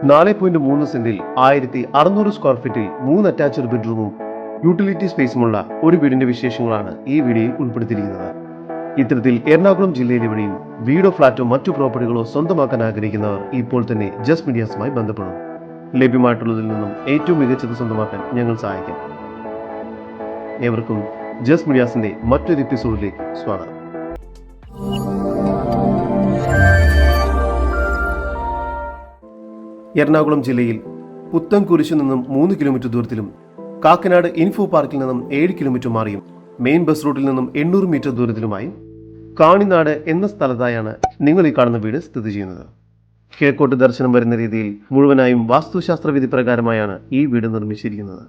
4.3 സെന്റിൽ 1600 സ്ക്വയർ ഫീറ്റിൽ 3 അറ്റാച്ച്ഡ് ബെഡ്റൂമും യൂട്ടിലിറ്റി സ്പേസുമുള്ള ഒരു വീടിന്റെ വിശേഷങ്ങളാണ് ഈ വീഡിയോയിൽ ഉൾപ്പെടുത്തിയിരിക്കുന്നത്. ഇത്തരത്തിൽ എറണാകുളം ജില്ലയിലെവിടെയും വീടോ ഫ്ളാറ്റോ മറ്റു പ്രോപ്പർട്ടികളോ സ്വന്തമാക്കാൻ ആഗ്രഹിക്കുന്നവർ ഇപ്പോൾ തന്നെ ജസ്റ്റ് മീഡിയാസുമായി ബന്ധപ്പെടും. ലഭ്യമായിട്ടുള്ളതിൽ നിന്നും ഏറ്റവും മികച്ചത് സ്വന്തമാക്കാൻ ഞങ്ങൾ സഹായിക്കാം. ഏവർക്കും ജസ്റ്റ് മീഡിയാസിന്റെ മറ്റൊരു എപ്പിസോഡിലേക്ക് സ്വാഗതം. എറണാകുളം ജില്ലയിൽ പുത്തൻകുരിശിൽ നിന്നും 3 കിലോമീറ്റർ ദൂരത്തിലും കാക്കനാട് ഇൻഫോ പാർക്കിൽ നിന്നും 7 കിലോമീറ്റർ മാറിയും മെയിൻ ബസ് റൂട്ടിൽ നിന്നും 800 മീറ്റർ ദൂരത്തിലുമായി കാണിനാട് എന്ന സ്ഥലത്തായാണ് നിങ്ങൾ ഈ കാണുന്ന വീട് സ്ഥിതി ചെയ്യുന്നത്. കിഴക്കോട്ട് ദർശനം വരുന്ന രീതിയിൽ മുഴുവനായും വാസ്തുശാസ്ത്ര വിധി പ്രകാരമായാണ് ഈ വീട് നിർമ്മിച്ചിരിക്കുന്നത്.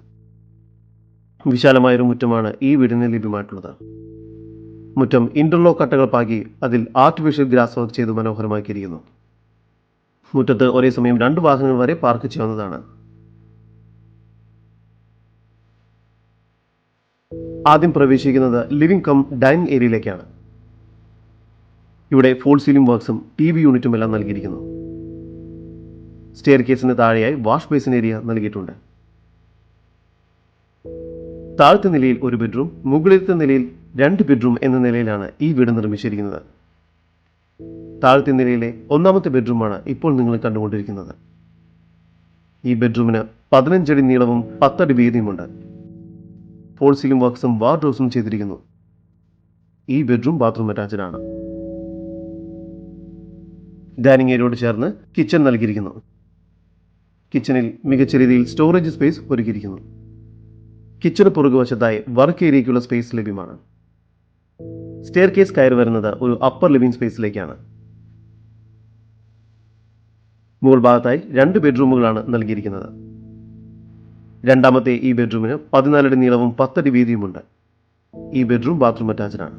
വിശാലമായൊരു മുറ്റമാണ് ഈ വീടിന് ലഭ്യമായിട്ടുള്ളത്. മുറ്റം ഇന്റർലോക്ക് കട്ടകൾ പാകി അതിൽ ആർട്ടിഫിഷ്യൽ ഗ്രാസ് വർക്ക് ചെയ്ത് മനോഹരമാക്കിയിരിക്കുന്നു. മുറ്റത്ത് ഒരേ സമയം 2 വാഹനങ്ങൾ വരെ പാർക്ക് ചെയ്യാവുന്നതാണ്. ആദ്യം പ്രവേശിക്കുന്നത് ലിവിംഗ് കം ഡൈനിങ് ഏരിയയിലേക്കാണ്. ഇവിടെ ഫോൾ സീലിംഗ് വർക്ക്സും TV യൂണിറ്റും എല്ലാം നൽകിയിരിക്കുന്നു. സ്റ്റെയർ കേസിന് താഴെയായി വാഷ് ബേസിൻ ഏരിയ നൽകിയിട്ടുണ്ട്. താഴത്തെ നിലയിൽ ഒരു ബെഡ്റൂം, മുകളിലത്തെ നിലയിൽ 2 ബെഡ്റൂം എന്ന നിലയിലാണ് ഈ വീട് നിർമ്മിച്ചിരിക്കുന്നത്. താഴത്തെ നിലയിലെ 1ാമത്തെ ബെഡ്റൂമാണ് ഇപ്പോൾ നിങ്ങൾ കണ്ടുകൊണ്ടിരിക്കുന്നത്. ഈ ബെഡ്റൂമിന് 15 അടി നീളവും 10 അടി വീതിയുമുണ്ട്. ഫോൾ സീലിംഗ് വർക്ക്സും വാർഡ്രോബ്സും ചെയ്തിരിക്കുന്നു. ഈ ബെഡ്റൂം ബാത്റൂം അറ്റാച്ച്ഡ് ആണ്. ഡൈനിങ് ഏരിയയോട് ചേർന്ന് കിച്ചൺ നൽകിയിരിക്കുന്നു. കിച്ചണിൽ മികച്ച രീതിയിൽ സ്റ്റോറേജ് സ്പേസ് ഒരുക്കിയിരിക്കുന്നു. കിച്ചണ് പുറകുവശത്തായി വർക്ക് ഏരിയയ്ക്കുള്ള സ്പേസ് ലഭ്യമാണ്. സ്റ്റെയർ കേസ് കയറി വരുന്നത് ഒരു അപ്പർ ലിവിംഗ് സ്പേസിലേക്കാണ്. മുകൾ ഭാഗത്തായി 2 ബെഡ്റൂമുകളാണ് നൽകിയിരിക്കുന്നത്. 2ാമത്തെ ഈ ബെഡ്റൂമിന് 14 അടി നീളവും 10 അടി വീതിയുമുണ്ട്. ഈ ബെഡ്റൂം ബാത്റൂം അറ്റാച്ച്ഡ് ആണ്.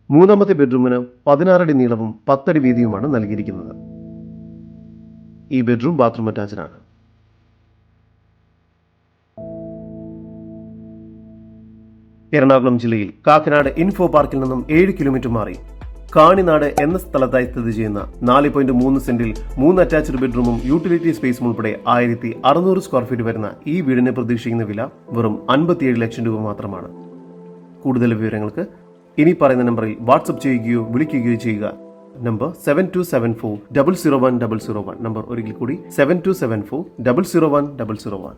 3ാമത്തെ ബെഡ്റൂമിന് 16 അടി നീളവും 10 അടി വീതിയുമാണ് നൽകിയിരിക്കുന്നത്. ഈ ബെഡ്റൂം ബാത്റൂം അറ്റാച്ച്ഡ് ആണ്. എറണാകുളം ജില്ലയിൽ കാക്കനാട് ഇൻഫോ പാർക്കിൽ നിന്നും 7 കിലോമീറ്റർ മാറി കാണിനാട് എന്ന സ്ഥലത്തായി സ്ഥിതി ചെയ്യുന്ന 4.3 സെന്റിൽ 3 അറ്റാച്ച്ഡ് ബെഡ്റൂമും യൂട്ടിലിറ്റി സ്പേസും ഉൾപ്പെടെ 1600 സ്ക്വയർ ഫീറ്റ് വരുന്ന ഈ വീടിന് പ്രതീക്ഷിക്കുന്ന വില വെറും 57 ലക്ഷം രൂപ മാത്രമാണ്. കൂടുതൽ വിവരങ്ങൾക്ക് ഇനി പറയുന്ന നമ്പറിൽ വാട്സ്ആപ്പ് ചെയ്യുകയോ വിളിക്കുകയോ ചെയ്യുക. നമ്പർ 7274 001 001. നമ്പർ ഒരിക്കൽ കൂടി 7274 001 001.